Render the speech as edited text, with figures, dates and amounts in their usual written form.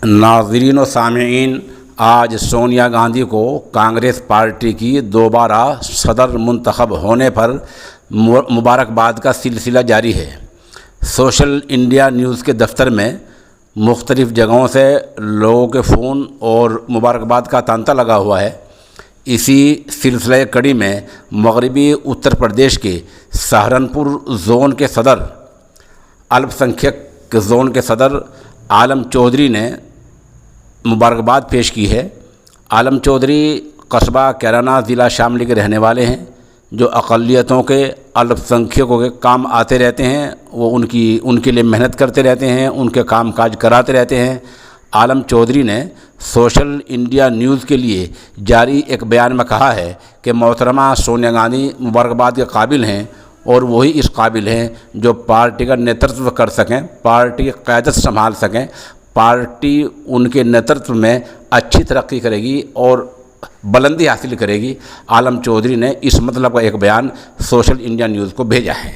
ناظرین و سامعین، آج سونیا گاندھی کو کانگریس پارٹی کی دوبارہ صدر منتخب ہونے پر مبارکباد کا سلسلہ جاری ہے۔ سوشل انڈیا نیوز کے دفتر میں مختلف جگہوں سے لوگوں کے فون اور مبارکباد کا تانتا لگا ہوا ہے۔ اسی سلسلہ کڑی میں مغربی اتر پردیش کے سہارنپور زون کے صدر الپ سنکھیک زون کے صدر عالم چودھری نے مبارکباد پیش کی ہے۔ عالم چودھری قصبہ کیرانہ ضلع شاملی کے رہنے والے ہیں، جو اقلیتوں کے الپ سنکھیکوں کے کام آتے رہتے ہیں، وہ ان کے لیے محنت کرتے رہتے ہیں، ان کے کام کاج کراتے رہتے ہیں۔ عالم چودھری نے سوشل انڈیا نیوز کے لیے جاری ایک بیان میں کہا ہے کہ محترمہ سونیا گاندھی مبارکباد کے قابل ہیں، اور وہی اس قابل ہیں جو پارٹی کا نیترتو کر سکیں، پارٹی کی قیادت سنبھال سکیں۔ پارٹی ان کے نیترتو میں اچھی ترقی کرے گی اور بلندی حاصل کرے گی۔ عالم چودھری نے اس مطلب کا ایک بیان سوشل انڈیا نیوز کو بھیجا ہے۔